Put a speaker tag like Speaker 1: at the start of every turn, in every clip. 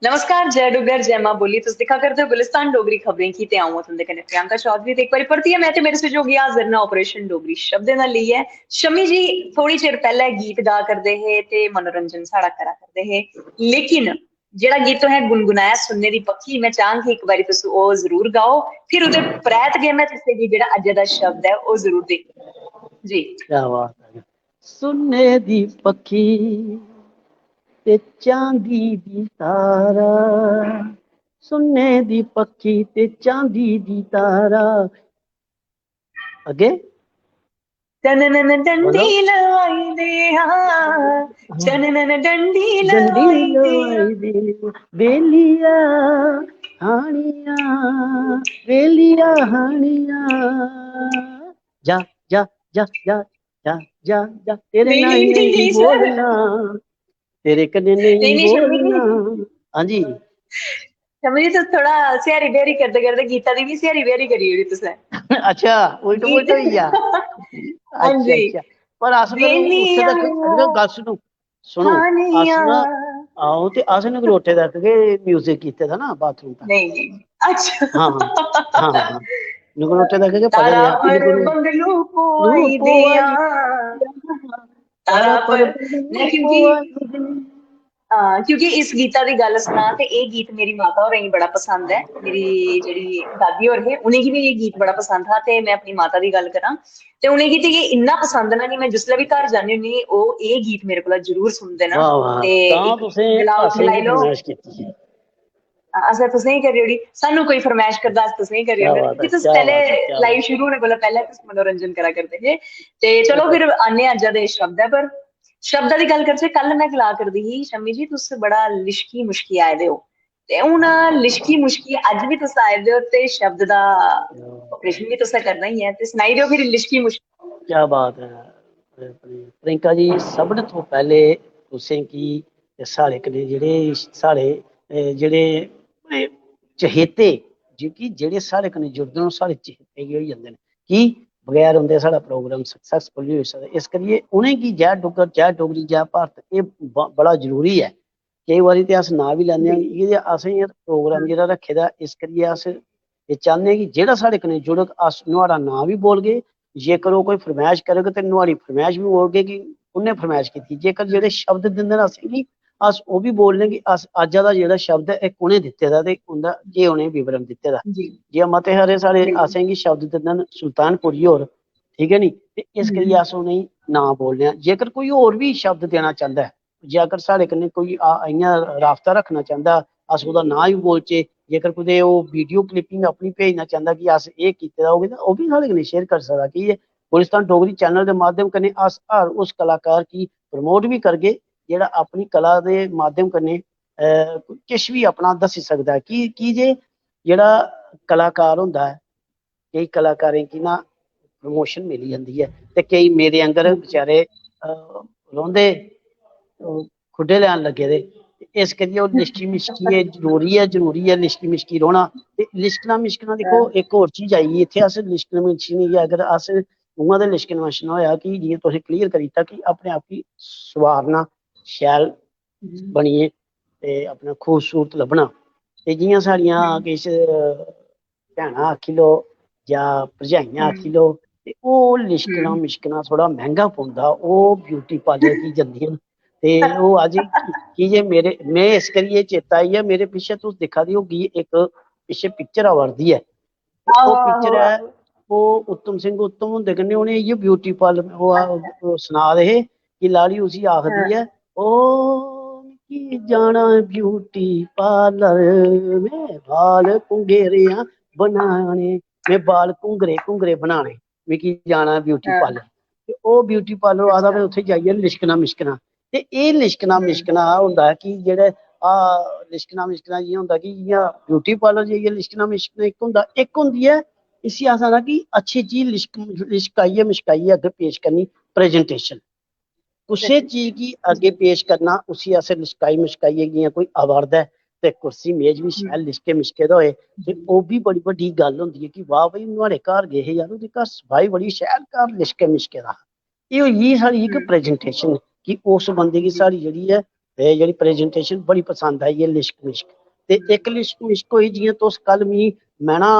Speaker 1: नमस्कार, जय डुगर, जय मां बोली। तुस दिक्खा करदे हो गुलिस्तान डोगरी खबरें की ते आऊं तुंदे कन्नै प्रियंका चौधरी ते इक बारी परतियै मैं ते मेरे सैहयोगी हाजिर न ऑपरेशन डोगरी शब्दें दा लेइयै। शमी जी थोड़ी चिर पैह्ले गीत गा करदे हे ते मनोरंजन साढ़ा करा करदे हे, लेकिन जेह्ड़ा गीत तुसें गुनगुनाया सुनने दी पक्की मैं चाहां कि इक बारी तुस ओह् जरूर गाओ, फिर ओह्दे परैंत गै मैं तुसेंगी जेह्ड़ा अज्जै दा शब्द ऐ ओह् जरूर देगी। जी।
Speaker 2: क्या बात है। सुन्ने दी पक्खी ते चांदी दी तारा, सुन्ने दी पक्खी ते चांदी दी तारा। अगे
Speaker 1: चननन
Speaker 2: बोलो।
Speaker 1: डंडी लवाई दे हाँ, चननन डंडी
Speaker 2: डंडी
Speaker 1: लवाई दे हाँ।
Speaker 2: लवाई दे बेलिया हानिया, बेलिया हानिया। जा जा जा जा जा जा जा, तेरे
Speaker 1: नहीं
Speaker 2: नाल
Speaker 1: नहीं नहीं
Speaker 2: नहीं
Speaker 1: नहीं सर,
Speaker 2: बोलना, तेरे कन्ने
Speaker 1: नहीं
Speaker 2: नहीं
Speaker 1: नहीं शम्मी
Speaker 2: बोलना।
Speaker 1: जी,
Speaker 2: हाँ जी।
Speaker 1: शम्मी जी तुस थोड़ा सियारी बिहारी करदे करदे गीता दी भी सियारी बिहारी करी ओड़ी तुसें।
Speaker 2: अच्छा, उल्ट
Speaker 1: गीत
Speaker 2: पुल्ट होई गया।
Speaker 1: हाँ
Speaker 2: अच्छा
Speaker 1: जी।
Speaker 2: अच्छा। पर अस फिर उत्थे
Speaker 1: बेलिया
Speaker 2: तक गल सुनो, सुनो। अस
Speaker 1: हानिया,
Speaker 2: ना आओ ते अस नगरोटे तक के म्यूजिक कीते दा ना, बाथरूम तक।
Speaker 1: नहीं नहीं अच्छा।
Speaker 2: हाँ हाँ हाँ हाँ, नगरोटे तक के पढ़े
Speaker 1: तारा
Speaker 2: दे कि
Speaker 1: पर
Speaker 2: नगरो
Speaker 1: बंगलू को
Speaker 2: लू
Speaker 1: आई दिया,
Speaker 2: पोवाई,
Speaker 1: तारा
Speaker 2: तारा पर
Speaker 1: पर मैं क्योंकि
Speaker 2: पोवाई।
Speaker 1: क्योंकि इस गीता दी गल सनां ते एह् गीत मेरी माता होरें गी बड़ा पसंद ऐ। मेरी जेह्ड़ी दादी होर हे उ'नेंगी भी एह् गीत बड़ा पसंद हा ते मैं अपनी माता दी गल करां ते उ'नेंगी ते एह् इन्ना पसंद ना कि मैं जिसलै भी घर जन्नी होन्नी ओह् एह् गीत मेरे कोला जरूर सुनदे न।
Speaker 2: वाह वाह,
Speaker 1: ते
Speaker 2: तां
Speaker 1: इक
Speaker 2: तुसें असें
Speaker 1: मलाई
Speaker 2: गी
Speaker 1: लो,
Speaker 2: फरमाइश कीती।
Speaker 1: असें तुसें ही करी ओड़ी, सानू कोई फरमाइश करदा अस तुसें ही करी
Speaker 2: क्या
Speaker 1: ओड़ने
Speaker 2: बात
Speaker 1: क्योंकि
Speaker 2: है,
Speaker 1: तुस
Speaker 2: क्या
Speaker 1: पैह्ले
Speaker 2: बात है, क्या
Speaker 1: लाइव
Speaker 2: बात
Speaker 1: शुरू होने कोला पैह्ले तुस मनोरंजन करा करदे हे। ते चलो
Speaker 2: है।
Speaker 1: फिर आने अज्जा दे शब्दै पर। शब्दा दी गल करचै, कल मैं गला करदी ही शम्मी जी तुस बड़ा लिशकी मुश्की आए दे हो ते हून लिशकी मुश्की अज्ज भी तुस आए दे हो ते शब्द दा ऑपरेशन भी तुसें करना ही है ते सनाई देओ फिर लिशकी मुश्की।
Speaker 2: क्या बात है प्रियंका जी, सबने तो पहले तुसें की साढ़े कन्नै जेह्ड़े साढ़े जेह्ड़े चहेते जेह्की जेह्ड़े साढ़े कन्नै जुड़दे न साढ़े चहेते गै होई जंदे न कि बगैर उंदे साढ़ा प्रोग्राम सक्सेसफुल नहीं होई सकदा। इस करियै उ'नेंगी जय डुग्गर, जय डोगरी, जय भारत एह् बड़ा जरूरी है। केईं बारी ते अस नांऽ बी लैंदे
Speaker 1: जी।
Speaker 2: आं कि असें प्रोग्राम जेह्ड़ा रक्खे दा, इस करियै अस एह् चाह्न्ने आं कि जेह्ड़ा साढ़े कन्नै जुड़ग अस नुहाड़ा नांऽ बी बोलगे। जेकर ओह् कोई फरमैश करग ते नुहाड़ी फरमैश बी बोलगे कि उन्नै फरमैश कीती। जेकर जेह्ड़े शब्द दिंदे न असेंगी अस ओह् बी बोलने कि अस अज्जा दा जेह्ड़ा शब्द ऐ एह् कु'नें दित्ते दा ते उं'दा केह् उ'नें विवरण दित्ते दा।
Speaker 1: जी
Speaker 2: जि'यां मते हारे साढ़े
Speaker 1: बिल्कुल।
Speaker 2: असेंगी शब्द दिंदे न सुल्तानपुरी होर, ठीक है नी, ते इस करियै अस उ'नेंगी नांऽ बोलने आं। जेकर कोई होर बी शब्द देना चांह्दा ऐ, जेकर साढ़े कन्नै कोई इ'यां राबता रक्खना चांह्दा अस ओह्दा नांऽ बी बोलचै। जेकर कुदै ओह् वीडियो क्लिपिंग अपनी भेजना चांह्दा कि अस एह् कीते दा होग तां ओह् बी साढ़े कन्नै शेयर करी सकदा कि गुलिस्तान डोगरी चैनल दे माध्यम कन्नै अस हर उस कलाकार गी प्रमोट भी करगे जेह्ड़ा अपनी कला दे माध्यम कन्नै किश बी अपना दस्सी सकदा है। की जे जेह्ड़ा कलाकार होंदा है, केईं कलाकारें गी ना प्रमोशन मिली जंदी है ते केईं मेरे आंगर बेचारे रौंह्दे खुड्डे लैन लग्गे दे। इस करियै ओह् लिशकी मिशकी जरूरी है लिशकी मिशकी रौह्ना। ते लिशकना मिशकना दिक्खो इक होर चीज आई गेई इत्थै। अस लिशकना मिशकने गी अगर अस उ'आं ते लिशकना मिशकना होएआ कि जियां तुसें क्लियर करी दित्ता कि अपने आप गी सवारना, शैल बनिए ते अपना खूबसूरत लब्भना। ते जियां साढ़ियां किश भैनां आखी लो जां भरजाइयां आखी लो, ते ओह् लिशकना मिशकना थोह्ड़ा मैंह्गा पौंदा। ओह् ब्यूटी पार्लर गी जंदियां न ते ओह् अज्ज की जे में इस करियै चेता आई गेआ मेरे पिच्छे तुस दिक्खा दी होगी इक पिच्छे पिक्चर आवा दी ऐ ते
Speaker 1: आहो
Speaker 2: ओह्
Speaker 1: आहो
Speaker 2: पिक्चर ऐ
Speaker 1: आहो।
Speaker 2: ओह् उत्तम सिंह उत्तम हुंदे कन्नै उ'नें इ'यै ब्यूटी पार्लर ओह् सना दे हे कि लाड़ी उसी आखदी ऐ ओ मिगी जाना ब्यूटी पार्लर में बाल घुंघेरियां बनाने, में बाल घुंघरे घुंघरे बनाने, मिगी जाना ब्यूटी पार्लर। ते ओह् ब्यूटी पार्लर आखदा
Speaker 1: अच्छा।
Speaker 2: भाई उत्थे जाइयै लिशकना मिशकना। ते एह् लिशकना मिशकना होंदा कि जेह्ड़े लिशकना मिशकना जि'यां होंदा कि जि'यां ब्यूटी पार्लर जाइयै लिशकना मिशकना इक होंदा, इक होंदी ऐ इसी अस आखना कि अच्छी चीज लिशकाइयै मिशकाइयै अग्गें पेश करनी प्रेजेंटेशन। कुसै चीज गी अग्गें पेश करना उसी असें लिशकाई मिशकाइयै जि'यां कोई आवा'रदा है ते कुर्सी मेज बी शैल लिशके मिशके दा होए ते ओह् बी बड़ी बड्डी गल्ल होंदी है कि वाह भाई नुआढ़े घर गे हे यार ओह्दे घर सफाई बड़ी शैल, घर लिशके मिशके दा। एह् होई गेई साढ़ी इक प्रेजेंटेशन कि उस बंदे गी साढ़ी जेह्ड़ी ऐ ते जेह्ड़ी प्रेजेंटेशन बड़ी पसंद आई है लिश्क मिश्क। ते इक लिश्क मिश्क होई जियां तुस कल मी मैं ना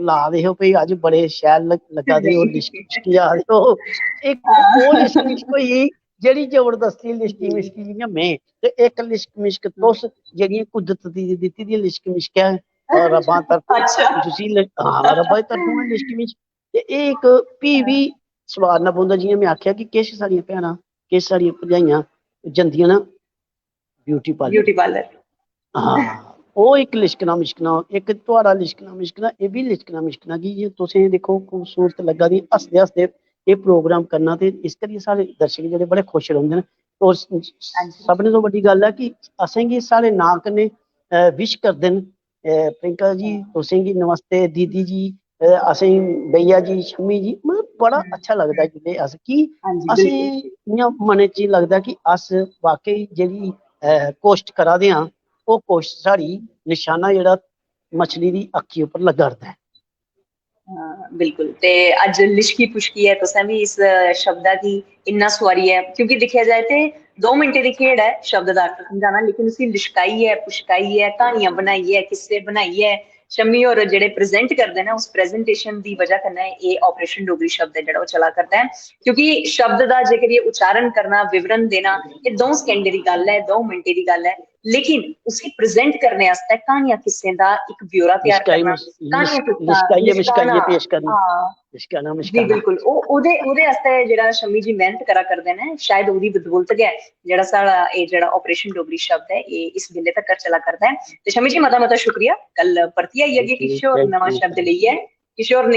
Speaker 2: ला दे हो भई अज बड़े शैल लग्गा दे हो लिश्क मिश्क जा दे हो, इक ओह् लिश्क मिश्क होई जेह्ड़ी जबरदस्ती लिश्की मिश्की जियां मैं, ते इक लिश्क मिश्क तुस जेह्ड़ियां कुदरत दी दित्ती दी लिश्क मिश्क है रब्बा तरफों तुसी हाँ रब्बा दी तरफों लिश्क मिश्क। ते एह् इक फ्ही बी सवारना पौंदा जियां मैं आखेआ कि किश साढ़ियां भैनां किश साढ़ियां भरजाइयां जंदियां ना ब्यूटी पार्लर हाँ ओह् इक लिश्कना मिश्कना इक तुआढ़ा लिश्कना मिश्कना एह् बी लिश्कना मिश्कना कि जे तुसें दिक्खो खूबसूरत लग्गा दी हसदे हसदे एह् प्रोग्राम करना ते इस करियै साढ़े दर्शक जेह्ड़े बड़े खुश रौंह्दे न। होर सभनें तो बड्डी गल्ल ऐ कि असेंगी साढ़े नांऽ कन्नै विश करदे न प्रियंका जी तुसेंगी नमस्ते दीदी जी असेंगी भैया जी शम्मी जी मतलब बड़ा अच्छा लगदा जिल्ले अस कि असें इ'यां मनै च लगदा कि अस वाकई जेह्ड़ी कोश्ट करा दे आं ओह् कोश्ट साढ़ी निशाना जेह्ड़ा मछली दी अक्खी उप्पर लग्गा दा ऐ।
Speaker 1: बिल्कुल ते अज लिश्की पुश्की है तुसें भी इस शब्दा गी इन्ना सुआरी है क्योंकि दिक्खेआ जाए ते 2 मिंटें दी खेड है शब्द दा अर्थ समझाना लेकिन उसी लिशकाइयै पुशकाइयै क्हानियां बनाइयै किस्से बनाइयै शम्मी होर जेह्ड़े प्रेजेंट करदे न उस प्रेजेंटेशन दी वजह कन्नै एह् ऑपरेशन डोगरी शब्द है जेह्ड़ा ओह् चला करदा है क्योंकि शब्द दा जेकर एह् उच्चारण करना विवरण देना एह् 2 सकेंडें दी गल्ल है 2 मिंटें दी गल्ल है लेकिन उसी प्रेजेंट करने आस्तै क्हानियां किस्सें दा इक ब्यौरा तैयार करना
Speaker 2: लिशकाइयै मिशकाइयै पेश करना लिशकाना
Speaker 1: जी
Speaker 2: मिशकाना
Speaker 1: बिल्कुल ओह्दे आस्तै जेह्ड़ा शम्मी जी मेहनत करा करदे न शायद ओह्दी बदौलत गै जेह्ड़ा साढ़ा एह् जेह्ड़ा ऑपरेशन डोगरी शब्द है एह् इस बेल्ले तक्कर चला करदा है ते शम्मी जी मता मता शुक्रिया कल परतियै आई जाह्गे किश होर नमां शब्द लेइयै किश होर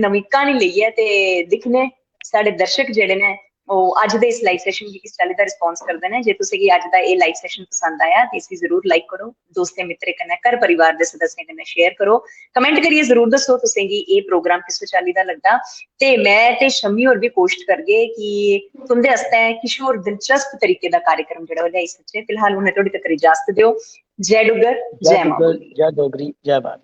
Speaker 1: नमीं क्हानी लेइयै ते दिक्खने साढ़े दर्शक जेह्ड़े ने ओह् अज्ज दे इस लाइव सेशन गी किस चाल्ली दा रिस्पांस करदे ने जे तुसें गी अज्ज दा एह् लाइव सेशन पसंद आया ते इसी जरूर लाइक करो दोस्तें मित्रें कन्नै घर परिवार दे सदस्यें कन्नै शेयर करो कमेंट करियै जरूर दस्सो तुसें गी एह् प्रोग्राम किस चाल्ली दा लगदा ते मैं ते शम्मी होर भी कोशिश करगे कि तुंदे आस्तै किश होर दिलचस्प तरीके दा कार्यक्रम जेह्ड़ा ओह् लेआई सकचै फिलहाल हुनै तोड़ी तक्कर इजाजत दियो जय डुग्गर जय मां बोली
Speaker 2: जय डोगरी जय भारत।